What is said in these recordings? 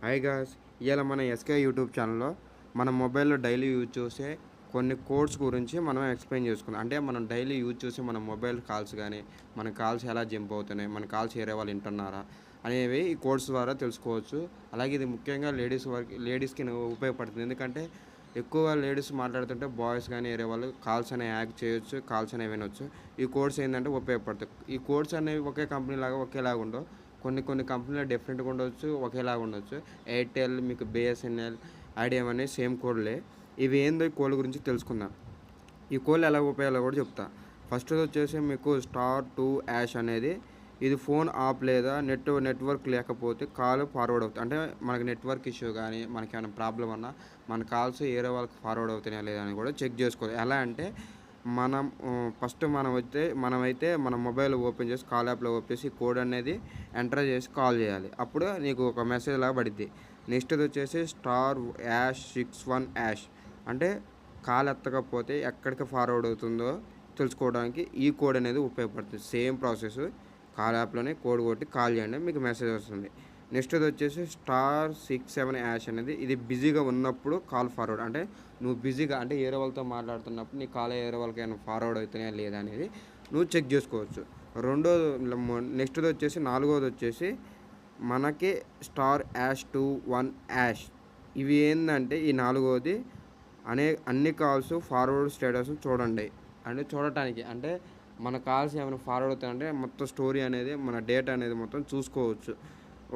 Hi guys, ఇవాళ మన SK YouTube ఛానల్లో మన మొబైల్లో డైలీ యూజ్ చేసే కొన్ని కోడ్స్ గురించి మనం ఎక్స్ప్లెయిన్ చేసుకుందాం. అంటే మనం డైలీ యూజ్ చేసే మన మొబైల్ కాల్స్ కానీ, మన కాల్స్ ఎలా జంప్ అవుతున్నాయి, మన కాల్స్ వేరే వాళ్ళు వింటున్నారా అనేవి ఈ కోడ్స్ ద్వారా తెలుసుకోవచ్చు. అలాగే ఇది ముఖ్యంగా లేడీస్కి ఉపయోగపడుతుంది. ఎందుకంటే ఎక్కువ లేడీస్ మాట్లాడుతుంటే బాయ్స్ కానీ వేరే వాళ్ళు కాల్స్ అనేవి యాక్ట్ చేయొచ్చు, కాల్స్ అనేవి వినొచ్చు. ఈ కోడ్స్ ఏంటంటే ఉపయోగపడతాయి. ఈ కోడ్స్ అనేవి ఒకే కంపెనీ లాగా ఒకేలాగా ఉండవు. కొన్ని కంపెనీలు డిఫరెంట్గా ఉండవచ్చు, ఒకేలాగా ఉండొచ్చు. ఎయిర్టెల్, మీకు బిఎస్ఎన్ఎల్, ఐడియా అనేవి సేమ్ కోడ్లే. ఇవి ఏందో ఈ కోడ్ గురించి తెలుసుకుందాం. ఈ కోడ్లు ఎలా ఉపయోగాలో కూడా చెప్తా. ఫస్ట్ వచ్చేసి మీకు *2# అనేది ఇది ఫోన్ ఆఫ్ లేదా నెట్వర్క్ లేకపోతే కాల్ ఫార్వర్డ్ అవుతుంది. అంటే మనకి నెట్వర్క్ ఇష్యూ కానీ, మనకి ఏమైనా ప్రాబ్లం అన్నా మన కాల్స్ వేరే వాళ్ళకి ఫార్వర్డ్ అవుతున్నాయా లేదా అని కూడా చెక్ చేసుకోవాలి. ఎలా అంటే ఫస్ట్ మనమైతే మన మొబైల్ ఓపెన్ చేసి కాల్ యాప్లో ఓపెన్ చేసి కోడ్ అనేది ఎంటర్ చేసి కాల్ చేయాలి. అప్పుడు నీకు ఒక మెసేజ్ లాగా పడిద్ది. నెక్స్ట్ వచ్చేసి *61# అంటే కాల్ ఎత్తకపోతే ఎక్కడికి ఫార్వర్డ్ అవుతుందో తెలుసుకోవడానికి ఈ కోడ్ అనేది ఉపయోగపడుతుంది. సేమ్ ప్రాసెస్, కాల్ యాప్లోనే కోడ్ కొట్టి కాల్ చేయండి, మీకు మెసేజ్ వస్తుంది. నెక్స్ట్ వచ్చేసి *67# అనేది ఇది బిజీగా ఉన్నప్పుడు కాల్ ఫార్వర్డ్. అంటే నువ్వు బిజీగా అంటే వేరే వాళ్ళతో మాట్లాడుతున్నప్పుడు నీ కాల్ వేరే వాళ్ళకి ఏమైనా ఫార్వర్డ్ అవుతున్నాయా లేదా అనేది నువ్వు చెక్ చేసుకోవచ్చు. నెక్స్ట్ది వచ్చేసి నాలుగోది వచ్చేసి మనకి *#21# ఇవి ఏంటంటే ఈ నాలుగోది అన్ని కాల్స్ ఫార్వర్డ్ స్టేటస్ చూడండి. అంటే చూడటానికి అంటే మన కాల్స్ ఏమైనా ఫార్వర్డ్ అవుతాయంటే మొత్తం స్టోరీ అనేది మన డేటా అనేది మొత్తం చూసుకోవచ్చు.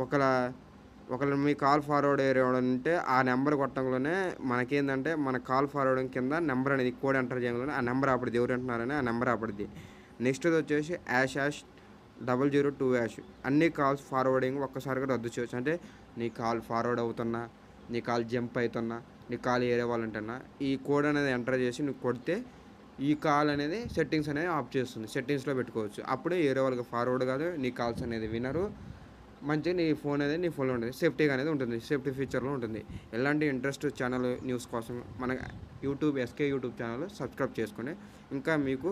ఒకవేళ మీ కాల్ ఫార్వర్డ్ ఉంటే ఆ నెంబర్ కొట్టంలోనే మనకేందంటే మన కాల్ ఫార్వర్డింగ్ కింద నెంబర్ అనేది కోడ్ ఎంటర్ చేయడంలోనే ఆ నెంబర్ ఆపడిద్ది, ఎవరు అంటున్నారని ఆ నెంబర్ ఆపడిద్ది. నెక్స్ట్ది వచ్చేసి #002# అన్ని కాల్స్ ఫార్వర్డింగ్ ఒక్కసారిగా రద్దు చేయొచ్చు. అంటే నీ కాల్ ఫార్వర్డ్ అవుతున్నా, నీ కాల్ జంప్ అవుతున్నా, నీ కాల్ వేరే వాళ్ళు ఉంటున్నా ఈ కోడ్ అనేది ఎంటర్ చేసి నువ్వు కొడితే ఈ కాల్ అనేది సెట్టింగ్స్ అనేది ఆఫ్ చేస్తుంది. సెట్టింగ్స్లో పెట్టుకోవచ్చు. అప్పుడే వేరే వాళ్ళకి ఫార్వర్డ్ కాదు, నీ కాల్స్ అనేది వినరు. మంచిగా నీ ఫోన్ అనేది నీ ఫోన్లో ఉంటుంది, సేఫ్టీగా అనేది ఉంటుంది, సేఫ్టీ ఫీచర్లో ఉంటుంది. ఎలాంటి ఇంట్రెస్ట్ ఛానల్ న్యూస్ కోసం మన ఎస్కే యూట్యూబ్ ఛానల్ సబ్స్క్రైబ్ చేసుకొని ఇంకా మీకు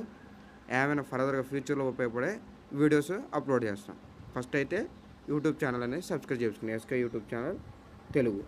ఏమైనా ఫర్దర్గా ఫ్యూచర్లో ఉపయోగపడే వీడియోస్ అప్లోడ్ చేస్తాం. ఫస్ట్ అయితే యూట్యూబ్ ఛానల్ అనేది సబ్స్క్రైబ్ చేసుకుని ఎస్కే యూట్యూబ్ ఛానల్ తెలుగు.